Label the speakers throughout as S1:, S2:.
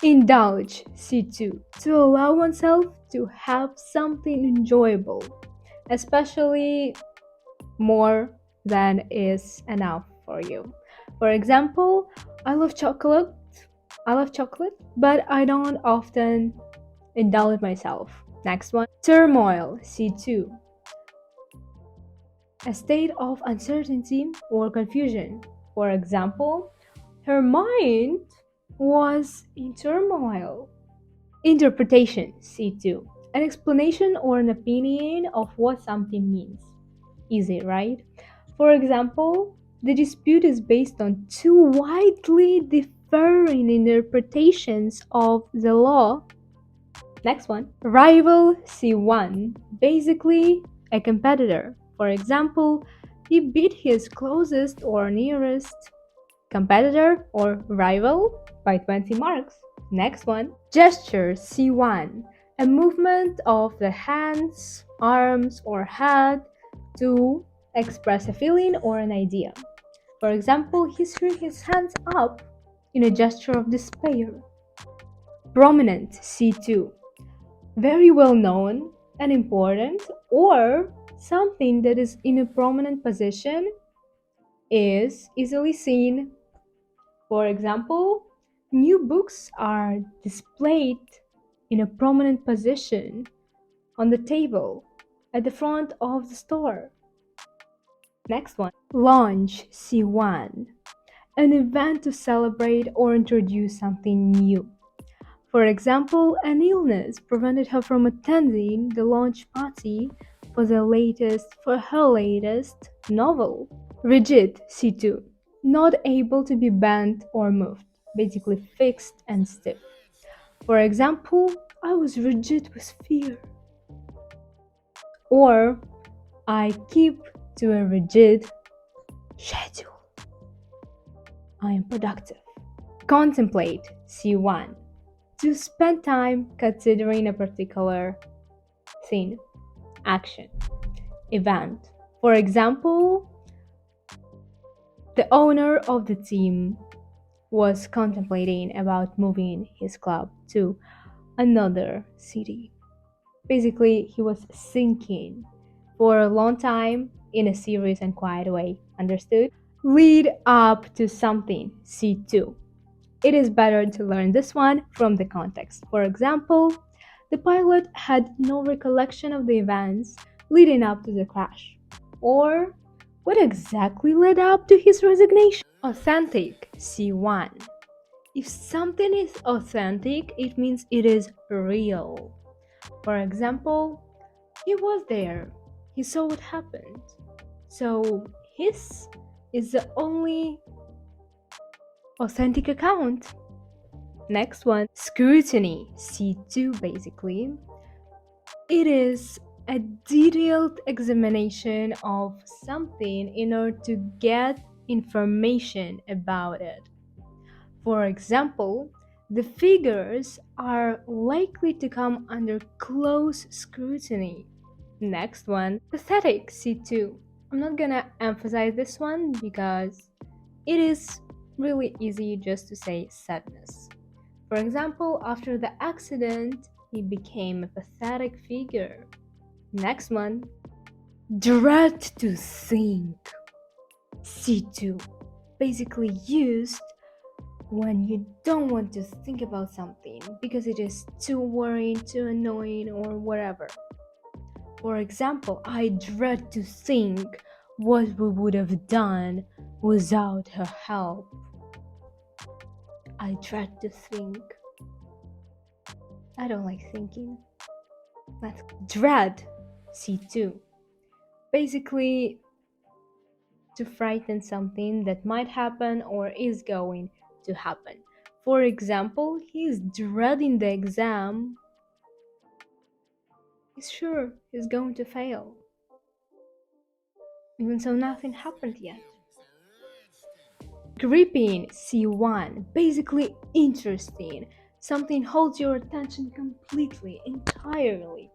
S1: Indulge, C2, to allow oneself to have something enjoyable, especially more than is enough for you. For example, I love chocolate. I love chocolate, but I don't often indulge myself. Next one, turmoil, C2, a state of uncertainty or confusion. For example, her mind was in turmoil. Interpretation, C2, an explanation or an opinion of what something means. Easy, right? For example, the dispute is based on two widely differing interpretations of the law. Next one, rival, C1, basically a competitor. For example, he beat his closest or nearest competitor or rival by 20 marks. Next one, gesture, C1, a movement of the hands, arms, or head to express a feeling or an idea. For example, he threw his hands up in a gesture of despair. Prominent, C2, very well known and important, or something that is in a prominent position is easily seen. For example, new books are displayed in a prominent position on the table at the front of the store. Next one, launch, C1, an event to celebrate or introduce something new. For example, an illness prevented her from attending the launch party for her latest novel. Rigid, C2, not able to be bent or moved, basically fixed and stiff. For example, I was rigid with fear. Or I keep to a rigid schedule. I am productive. Contemplate, C1, to spend time considering a particular thing, action, event. For example, the owner of the team was contemplating about moving his club to another city. Basically, he was thinking for a long time in a serious and quiet way. Understood? Lead up to something, C2. It is better to learn this one from the context. For example, the pilot had no recollection of the events leading up to the crash. Or, what exactly led up to his resignation? Authentic, C1. If something is authentic, it means it is real. For example, he was there, he saw what happened. So, his is the only authentic account. Next one, scrutiny, C2 basically. It is a detailed examination of something in order to get information about it. For example, the figures are likely to come under close scrutiny. Next one, pathetic, C2. I'm not gonna emphasize this one because it is really easy just to say sadness. For example, after the accident, he became a pathetic figure. Next one, dread to think, C2. Basically used when you don't want to think about something because it is too worrying, too annoying, or whatever. For example, I dread to think what we would have done without her help. I dread to think. I don't like thinking. That's dread, C2. Basically, to frighten something that might happen or is going to happen. For example, he's dreading the exam. He's sure he's going to fail. Even so, nothing happened yet. Gripping, C1, basically interesting. Something holds your attention completely, entirely.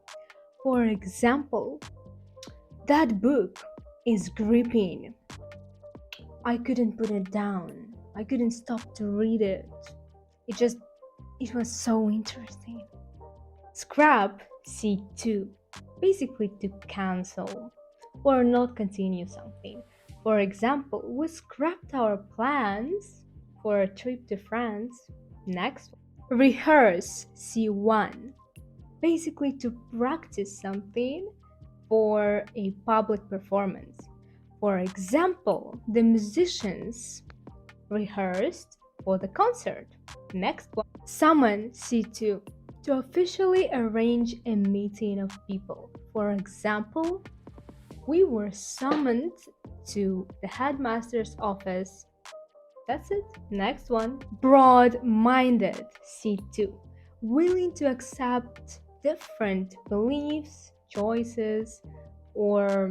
S1: For example, that book is gripping. I couldn't put it down. I couldn't stop to read it. It just It was so interesting. Scrap C2, basically to cancel or not continue something. For example, we scrapped our plans for a trip to France. Next, rehearse C1, basically to practice something for a public performance. For example, the musicians rehearsed for the concert. Next one, summon C2, to officially arrange a meeting of people. For example, we were summoned to the headmaster's office. That's it. Next one, broad-minded C2, willing to accept different beliefs, choices, or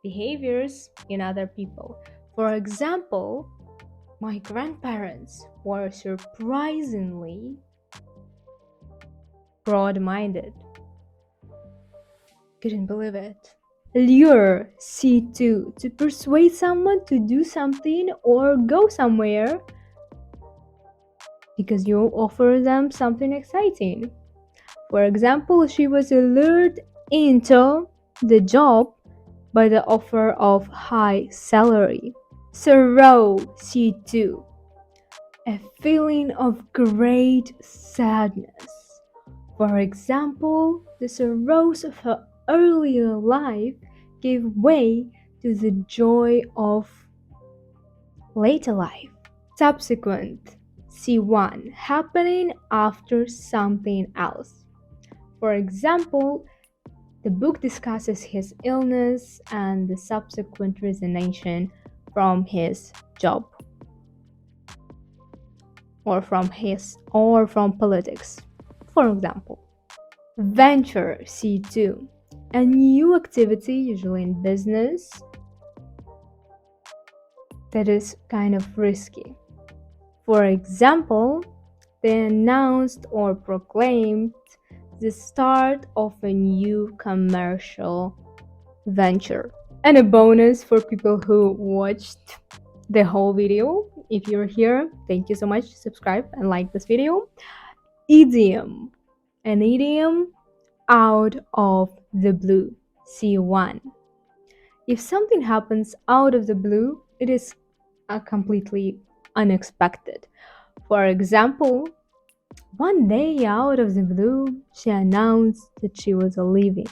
S1: behaviors in other people. For example, my grandparents were surprisingly broad-minded. Couldn't believe it. Lure C2, to persuade someone to do something or go somewhere because you offer them something exciting. For example, she was lured into the job by the offer of high salary. Sorrow C2, a feeling of great sadness. For example, the sorrows of her earlier life gave way to the joy of later life. Subsequent C1, happening after something else. For example, the book discusses his illness and the subsequent resignation from his job or from politics. For example, venture C2, a new activity, usually in business, that is kind of risky. For example, they announced or proclaimed the start of a new commercial venture. And a bonus for people who watched the whole video. If you're here, thank you so much. Subscribe and like this video. Idiom. An idiom out of the blue. C1. If something happens out of the blue, it is completely unexpected. For example, one day out of the blue, she announced that she was leaving.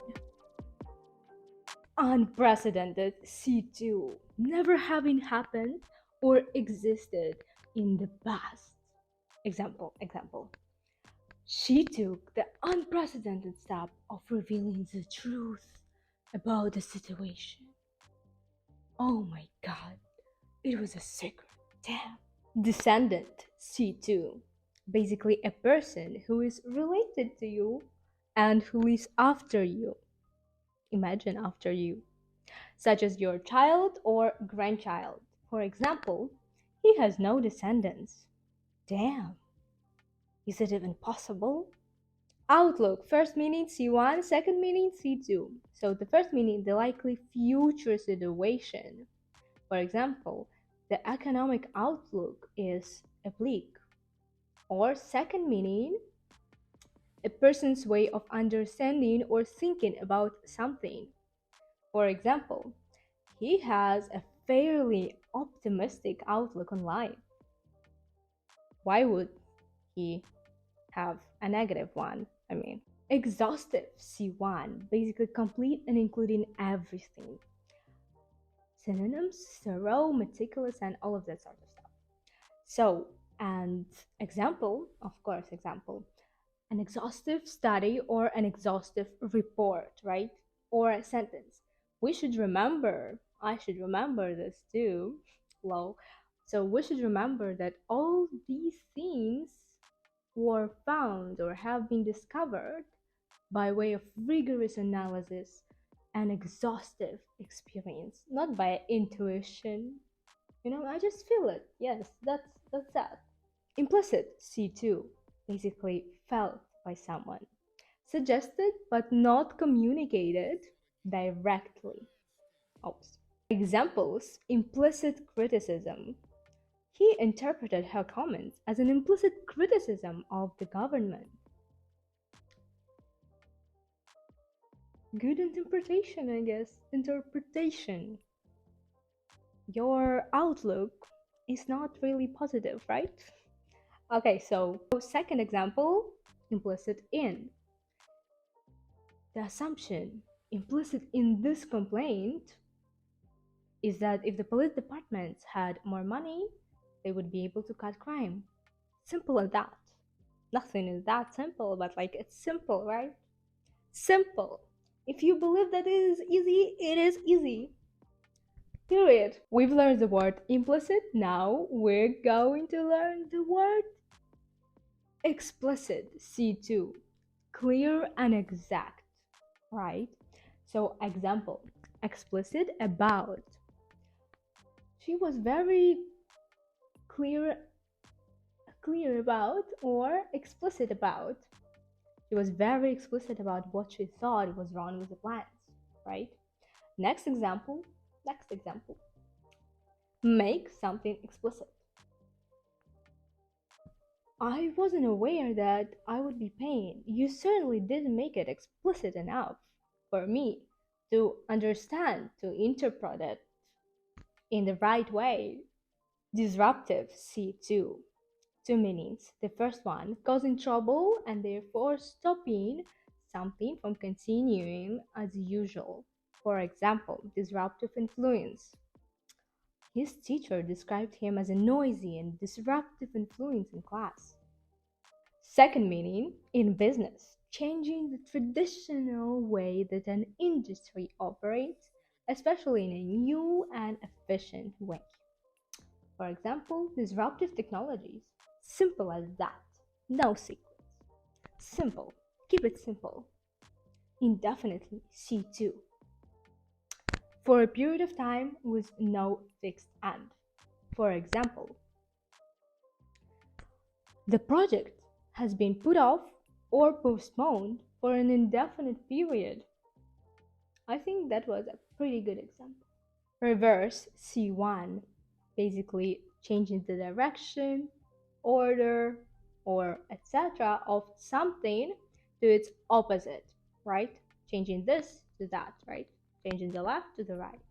S1: Unprecedented C2, never having happened or existed in the past. Example. She took the unprecedented step of revealing the truth about the situation. Oh my god, it was a secret. Damn. Descendant C2, basically a person who is related to you and who lives after you. Imagine after you, such as your child or grandchild. For example, he has no descendants. Damn, is it even possible? Outlook, first meaning C1, second meaning C2. So the first meaning, the likely future situation. For example, the economic outlook is oblique. Or second meaning, a person's way of understanding or thinking about something. For example, he has a fairly optimistic outlook on life. Why would he have a negative one? Exhaustive C1, basically complete and including everything. Synonyms, thorough, meticulous, and all of that sort of stuff. So, and example, an exhaustive study or an exhaustive report, right? Or a sentence. I should remember this too. Low. So we should remember that all these things were found or have been discovered by way of rigorous analysis and exhaustive experience, not by intuition. I just feel it. Yes, that's that. Implicit C2, basically felt by someone, suggested but not communicated directly. Oops. Examples: implicit criticism. He interpreted her comments as an implicit criticism of the government. Good interpretation, I guess. Interpretation. Your outlook is not really positive, right? Okay, so second example, implicit in. The assumption implicit in this complaint is that if the police departments had more money, they would be able to cut crime. Simple as that. Nothing is that simple, but like it's simple, right? Simple. If you believe that it is easy, it is easy. Period. We've learned the word implicit. Now we're going to learn the word explicit. C2. Clear and exact. Right? So, example, explicit about. She was very clear about, or explicit about. She was very explicit about what she thought was wrong with the plans, right? Next example. Make something explicit. I wasn't aware that I would be paying. You certainly didn't make it explicit enough for me to understand, to interpret it in the right way. Disruptive, C2. Two meanings. The first one, causing trouble and therefore stopping something from continuing as usual. For example, disruptive influence. His teacher described him as a noisy and disruptive influence in class. Second meaning, in business, changing the traditional way that an industry operates, especially in a new and efficient way. For example, disruptive technologies. Simple as that. No secrets. Simple. Keep it simple. Indefinitely, C2. For a period of time with no fixed end. For example, the project has been put off or postponed for an indefinite period. I think that was a pretty good example. Reverse, C1. Basically changing the direction, order, or etc. of something to its opposite, right? Changing this to that, right? Changing the left to the right.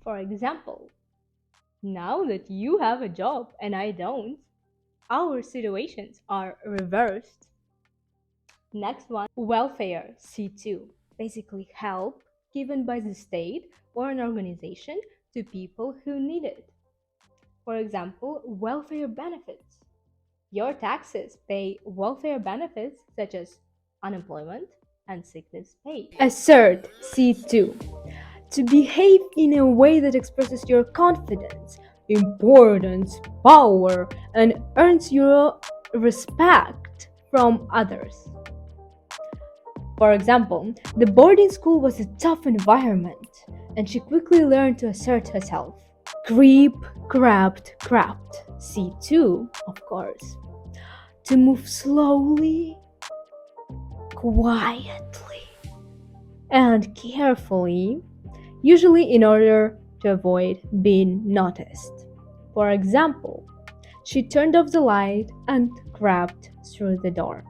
S1: For example, now that you have a job and I don't, our situations are reversed. Next one, welfare, C2. Basically help given by the state or an organization to people who need it. For example, welfare benefits. Your taxes pay welfare benefits such as unemployment and sickness pay. Assert, C2. To behave in a way that expresses your confidence, importance, power, and earns your respect from others. For example, the boarding school was a tough environment, and she quickly learned to assert herself. Creep, crabbed, C2, of course. To move slowly, quietly, and carefully, usually in order to avoid being noticed. For example, she turned off the light and crept through the door.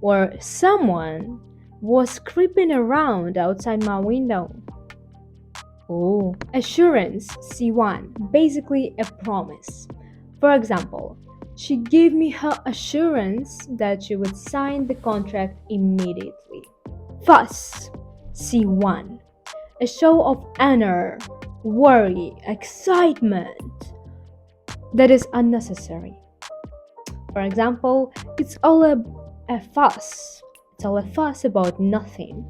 S1: Or someone was creeping around outside my window. Oh, assurance, C1, basically a promise. For example, she gave me her assurance that she would sign the contract immediately. Fuss, C1, a show of anger, worry, excitement that is unnecessary. For example, it's all a fuss. It's all a fuss about nothing.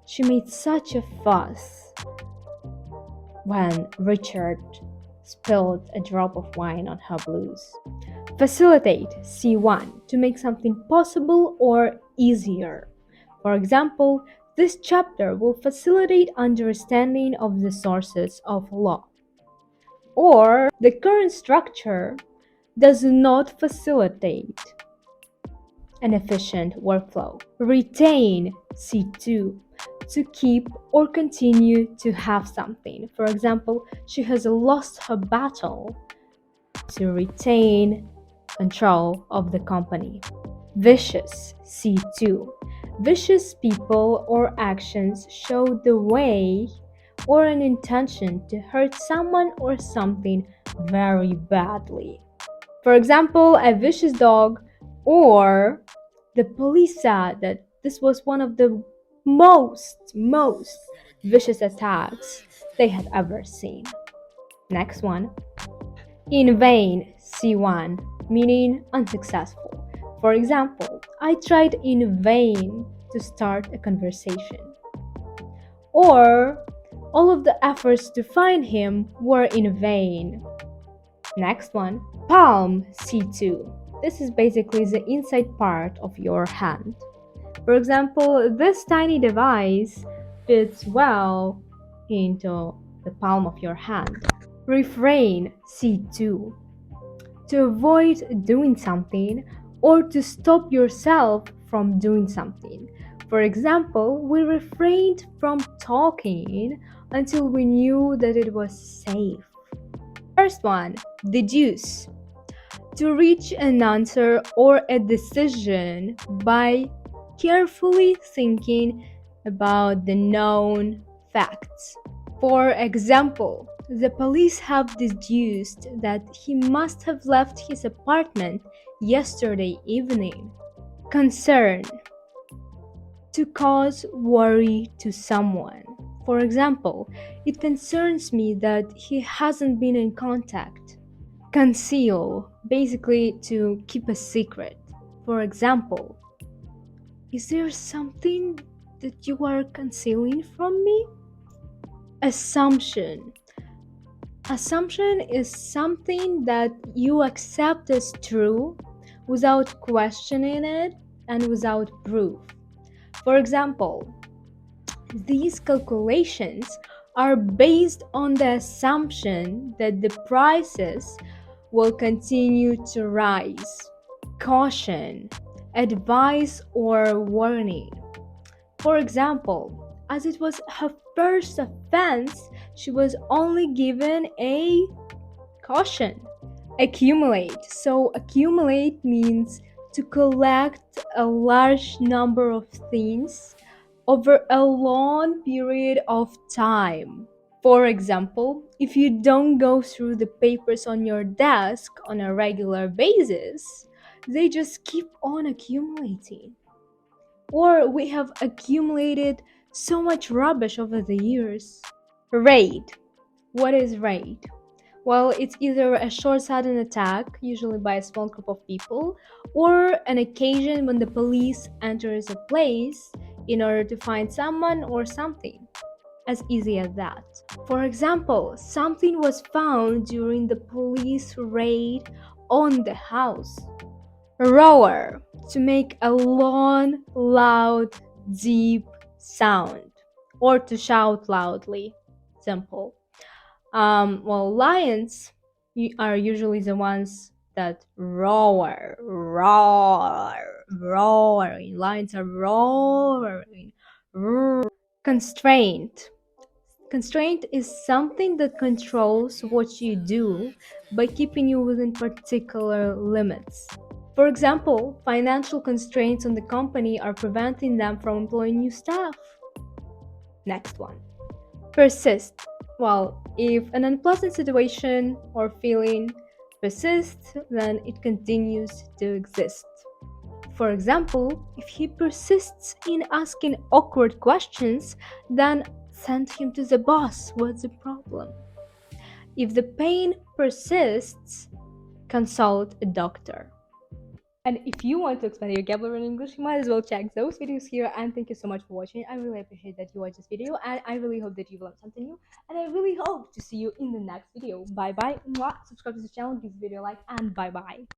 S1: She made such a fuss when Richard spilled a drop of wine on her blouse. Facilitate, C1, to make something possible or easier. For example, this chapter will facilitate understanding of the sources of law. Or the current structure does not facilitate an efficient workflow. Retain, C2, to keep or continue to have something. For example, she has lost her battle to retain control of the company. Vicious, C2. Vicious people or actions show the way or an intention to hurt someone or something very badly. For example, a vicious dog, or the police said that this was one of the most vicious attacks they had ever seen. Next one. In vain, C1, meaning unsuccessful. For example, I tried in vain to start a conversation. Or, all of the efforts to find him were in vain. Next one, palm, C2. This is basically the inside part of your hand. For example, this tiny device fits well into the palm of your hand. Refrain, C2. To avoid doing something or to stop yourself from doing something. For example, we refrained from talking until we knew that it was safe. First one, deduce. To reach an answer or a decision by carefully thinking about the known facts. For example, the police have deduced that he must have left his apartment yesterday evening. Concern. To cause worry to someone. For example, it concerns me that he hasn't been in contact. Conceal, basically to keep a secret. For example, is there something that you are concealing from me? Assumption. Assumption is something that you accept as true without questioning it and without proof. For example, these calculations are based on the assumption that the prices will continue to rise. Caution, advice, or warning. For example, as it was her first offense, she was only given a caution. Accumulate. So, accumulate means to collect a large number of things over a long period of time. For example, if you don't go through the papers on your desk on a regular basis, they just keep on accumulating. Or we have accumulated so much rubbish over the years. Raid. What is raid? Well, it's either a short sudden attack, usually by a small group of people, or an occasion when the police enters a place in order to find someone or something. As easy as that. For example, something was found during the police raid on the house. Roar, to make a long, loud, deep sound, or to shout loudly. Simple. Lions are usually the ones that roar. Lions are roaring. Constraint. Constraint is something that controls what you do by keeping you within particular limits. For example, financial constraints on the company are preventing them from employing new staff. Next one. Persist. Well, if an unpleasant situation or feeling persists, then it continues to exist. For example, if he persists in asking awkward questions, then send him to the boss. What's the problem? If the pain persists, consult a doctor. And if you want to expand your vocabulary in English, you might as well check those videos here. And thank you so much for watching. I really appreciate that you watched this video, and I really hope that you've learned something new. And I really hope to see you in the next video. Bye bye. Mwah. Subscribe to the channel, give this video a like, and bye bye.